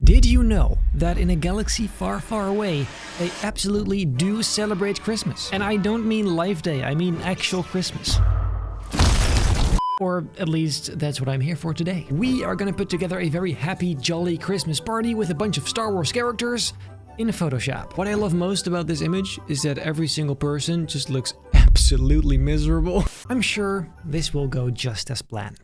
Did you know that in a galaxy far, far away, they absolutely do celebrate Christmas? And I don't mean Life Day, I mean actual Christmas. Or at least that's what I'm here for today. We are gonna put together a very happy, jolly Christmas party with a bunch of Star Wars characters in Photoshop. What I love most about this image is that every single person just looks absolutely miserable. I'm sure this will go just as planned.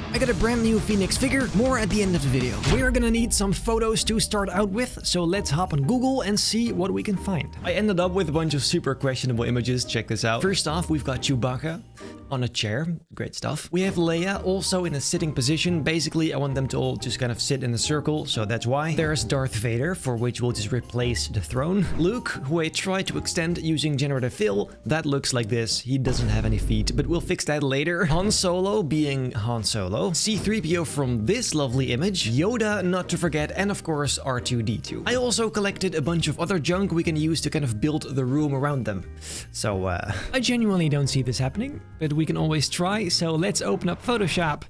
I got a brand new Phoenix figure, more at the end of the video. We're gonna need some photos to start out with, so let's hop on Google and see what we can find. I ended up with a bunch of super questionable images, check this out. First off, we've got Chewbacca on a chair, great stuff. We have Leia also in a sitting position. Basically, I want them to all just kind of sit in a circle, so that's why. There's Darth Vader, for which we'll just replace the throne. Luke, who I tried to extend using generative fill, that looks like this. He doesn't have any feet, but we'll fix that later. Han Solo being Han Solo. C-3PO from this lovely image. Yoda, not to forget, and of course R2-D2. I also collected a bunch of other junk we can use to kind of build the room around them. So, I genuinely don't see this happening, but we can always try, so let's open up Photoshop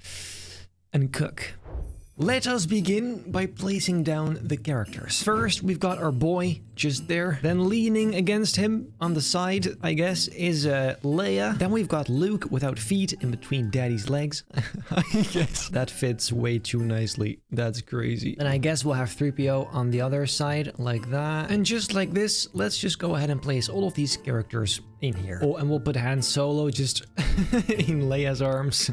and cook. Let us begin by placing down the characters. First, we've got our boy just there. Then leaning against him on the side, I guess, is Leia. Then we've got Luke without feet in between daddy's legs. I guess that fits way too nicely. That's crazy. And I guess we'll have 3PO on the other side like that. And just like this, let's just go ahead and place all of these characters in here. Oh, and we'll put Han Solo just in Leia's arms.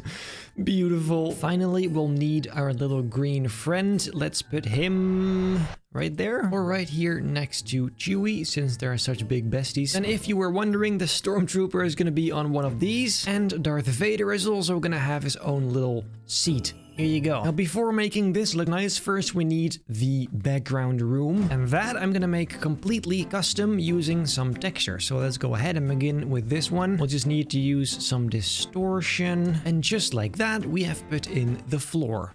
Beautiful. Finally, we'll need our little green friend. Let's put him right there, or right here next to Chewie, since they're such big besties. And if you were wondering, the Stormtrooper is gonna be on one of these, and Darth Vader is also gonna have his own little seat. Here you go. Now, before making this look nice, first we need the background room. And that I'm gonna make completely custom using some texture. So let's go ahead and begin with this one. We'll just need to use some distortion. And just like that, we have put in the floor.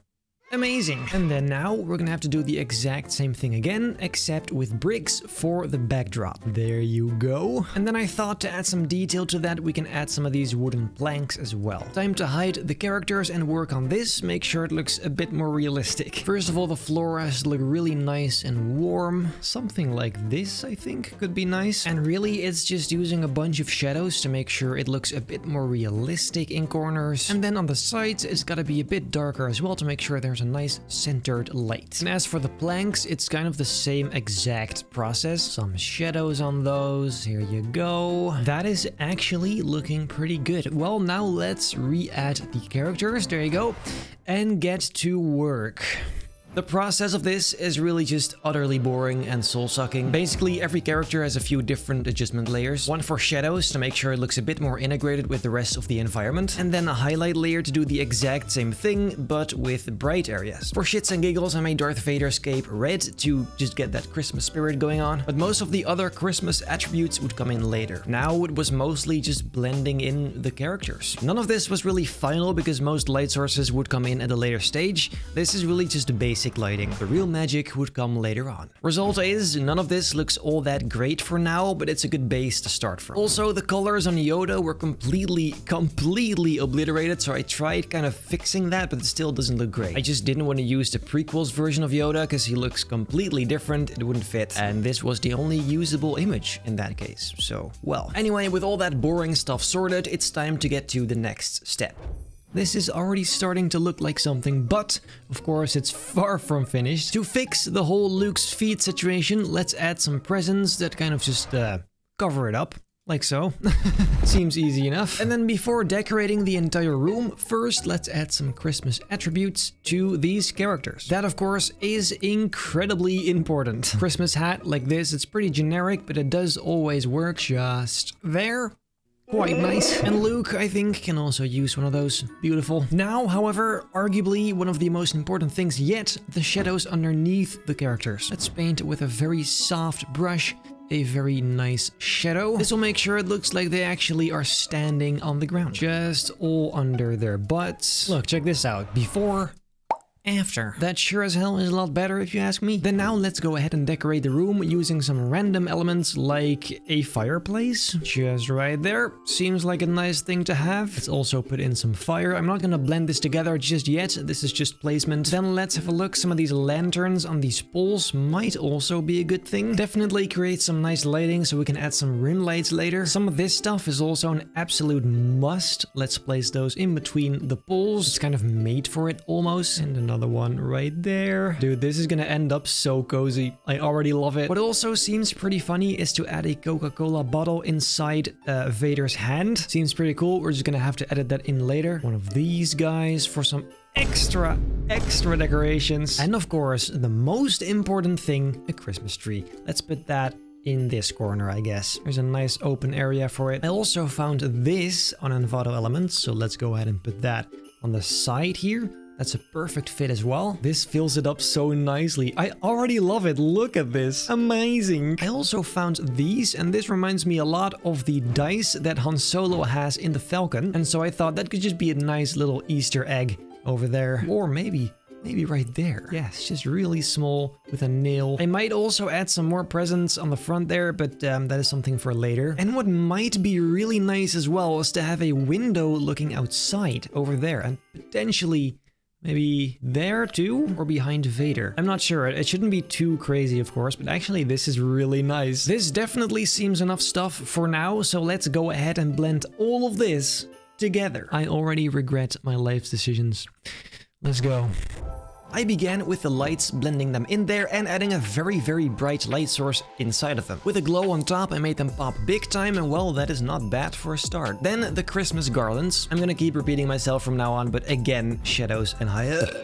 Amazing. And then now we're gonna have to do the exact same thing again, except with bricks for the backdrop. There you go. And then I thought to add some detail to that, we can add some of these wooden planks as well. Time to hide the characters and work on this, make sure it looks a bit more realistic. First of all, the floor has to look really nice and warm. Something like this, I think, could be nice. And really, it's just using a bunch of shadows to make sure it looks a bit more realistic in corners. And then on the sides, it's gotta be a bit darker as well to make sure there's a nice centered light. And as for the planks, it's kind of the same exact process. Some shadows on those. Here you go. That is actually looking pretty good. Well, now let's re-add the characters. There you go. And get to work. The process of this is really just utterly boring and soul-sucking. Basically, every character has a few different adjustment layers. One for shadows to make sure it looks a bit more integrated with the rest of the environment. And then a highlight layer to do the exact same thing, but with bright areas. For shits and giggles, I made Darth Vader's cape red to just get that Christmas spirit going on. But most of the other Christmas attributes would come in later. Now it was mostly just blending in the characters. None of this was really final because most light sources would come in at a later stage. This is really just the basic lighting. The real magic would come later on. Result is, none of this looks all that great for now, but it's a good base to start from. Also, the colors on Yoda were completely obliterated, so I tried kind of fixing that, but it still doesn't look great. I just didn't want to use the prequels version of Yoda because he looks completely different, it wouldn't fit, and this was the only usable image in that case, so, well. Anyway, with all that boring stuff sorted, it's time to get to the next step. This is already starting to look like something, but of course it's far from finished. To fix the whole Luke's feet situation, let's add some presents that kind of just cover it up, like so. Seems easy enough. And then before decorating the entire room, first let's add some Christmas attributes to these characters. That of course is incredibly important. Christmas hat like this, it's pretty generic, but it does always work just there. Quite nice. And Luke, I think, can also use one of those. Beautiful. Now, however, arguably one of the most important things yet, the shadows underneath the characters. Let's paint with a very soft brush a very nice shadow. This will make sure it looks like they actually are standing on the ground. Just all under their butts. Look, check this out. Before after. That sure as hell is a lot better if you ask me. Then now let's go ahead and decorate the room using some random elements like a fireplace. Just right there. Seems like a nice thing to have. Let's also put in some fire. I'm not gonna blend this together just yet. This is just placement. Then let's have a look. Some of these lanterns on these poles might also be a good thing. Definitely create some nice lighting so we can add some rim lights later. Some of this stuff is also an absolute must. Let's place those in between the poles. It's kind of made for it almost. And another one right there. Dude, this is gonna end up so cozy. I already love it. What also seems pretty funny is to add a Coca-Cola bottle inside Vader's hand. Seems pretty cool. We're just gonna have to edit that in later. One of these guys for some extra decorations. And of course, the most important thing, a Christmas tree. Let's put that in this corner, I guess. There's a nice open area for it. I also found this on Envato Elements, so let's go ahead and put that on the side here. That's a perfect fit as well. This fills it up so nicely. I already love it. Look at this. Amazing. I also found these, and this reminds me a lot of the dice that Han Solo has in the Falcon. And so I thought that could just be a nice little Easter egg over there. Or maybe right there. Yes, just really small with a nail. I might also add some more presents on the front there, but that is something for later. And what might be really nice as well is to have a window looking outside over there and potentially maybe there too, or behind Vader. I'm not sure. It shouldn't be too crazy, of course, but actually this is really nice. This definitely seems enough stuff for now, so let's go ahead and blend all of this together. I already regret my life's decisions. Let's go. I began with the lights, blending them in there and adding a very bright light source inside of them. With a glow on top, I made them pop big time, and well, that is not bad for a start. Then the Christmas garlands. I'm gonna keep repeating myself from now on, but again, shadows and highlights.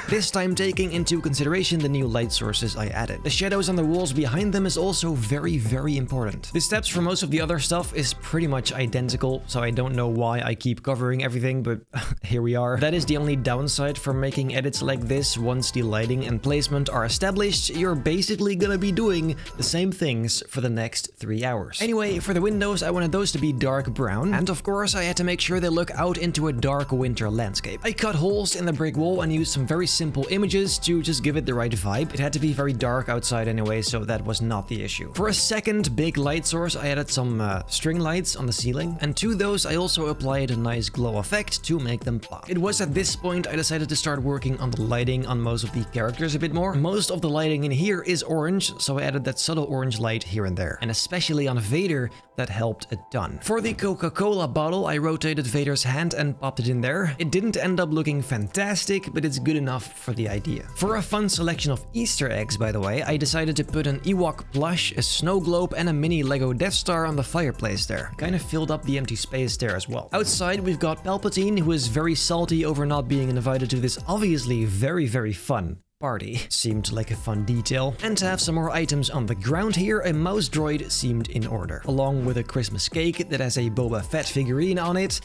This time taking into consideration the new light sources I added. The shadows on the walls behind them is also very important. The steps for most of the other stuff is pretty much identical, so I don't know why I keep covering everything, but here we are. That is the only downside for making edits like this. Once the lighting and placement are established, you're basically gonna be doing the same things for the next 3 hours. Anyway, for the windows, I wanted those to be dark brown, and of course I had to make sure they look out into a dark winter landscape. I cut holes in the brick wall and used some very simple images to just give it the right vibe. It had to be very dark outside anyway, so that was not the issue. For a second big light source, I added some string lights on the ceiling, and to those I also applied a nice glow effect to make them pop. It was at this point I decided to start working on the lighting on most of the characters a bit more. Most of the lighting in here is orange, so I added that subtle orange light here and there, and especially on Vader, that helped a ton. For the Coca-Cola bottle, I rotated Vader's hand and popped it in there. It didn't end up looking fantastic, but it's good enough for the idea. For a fun selection of Easter eggs, by the way, I decided to put an Ewok plush, a snow globe, and a mini Lego Death Star on the fireplace there. Kind of filled up the empty space there as well. Outside, we've got Palpatine, who is very salty over not being invited to this obviously very fun party. Seemed like a fun detail. And to have some more items on the ground here, a mouse droid seemed in order. Along with a Christmas cake that has a Boba Fett figurine on it,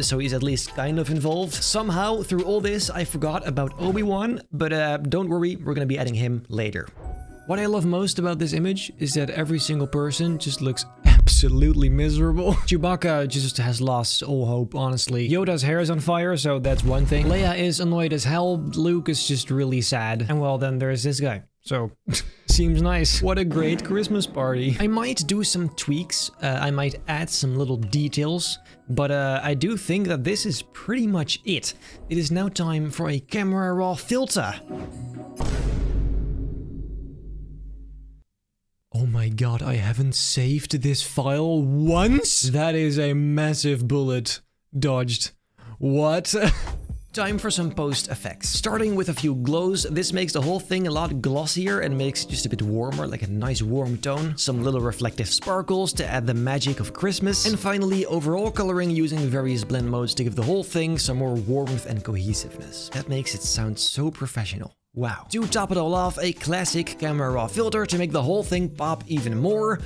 so he's at least kind of involved. Somehow, through all this, I forgot about Obi-Wan, but don't worry, we're gonna be adding him later. What I love most about this image is that every single person just looks absolutely miserable. Chewbacca just has lost all hope, honestly. Yoda's hair is on fire, so that's one thing. Leia is annoyed as hell. Luke is just really sad. And well, then there's this guy. So, seems nice. What a great Christmas party. I might do some tweaks. I might add some little details. But I do think that this is pretty much it. It is now time for a camera raw filter. Oh my god, I haven't saved this file once? That is a massive bullet. Dodged. What? Time for some post effects. Starting with a few glows, this makes the whole thing a lot glossier and makes it just a bit warmer, like a nice warm tone. Some little reflective sparkles to add the magic of Christmas. And finally, overall coloring using various blend modes to give the whole thing some more warmth and cohesiveness. That makes it sound so professional. Wow. To top it all off, a classic camera raw filter to make the whole thing pop even more.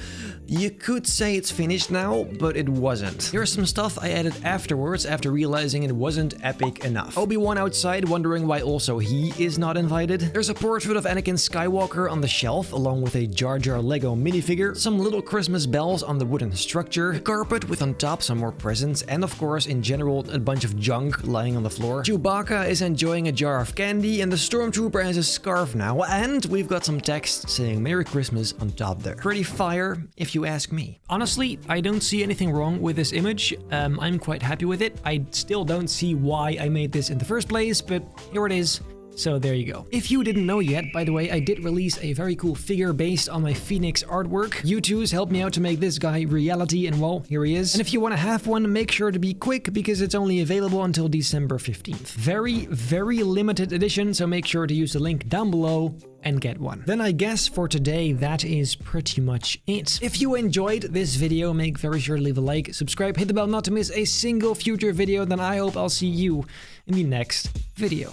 You could say it's finished now, but it wasn't. Here's some stuff I added afterwards after realizing it wasn't epic enough. Obi-Wan outside wondering why also he is not invited. There's a portrait of Anakin Skywalker on the shelf along with a Jar Jar Lego minifigure, some little Christmas bells on the wooden structure, a carpet with on top some more presents, and of course in general a bunch of junk lying on the floor. Chewbacca is enjoying a jar of candy and the Stormtrooper has a scarf now, and we've got some text saying Merry Christmas on top there. Pretty fire, if you ask me. Honestly, I don't see anything wrong with this image. I'm quite happy with it. I still don't see why I made this in the first place, but here it is. So there you go. If you didn't know yet, by the way, I did release a very cool figure based on my Phoenix artwork. Youtooz helped me out to make this guy reality, and well, here he is. And if you want to have one, make sure to be quick because it's only available until December 15th. Very, very limited edition, so make sure to use the link down below and get one. Then I guess for today, that is pretty much it. If you enjoyed this video, make very sure to leave a like, subscribe, hit the bell not to miss a single future video, then I hope I'll see you in the next video.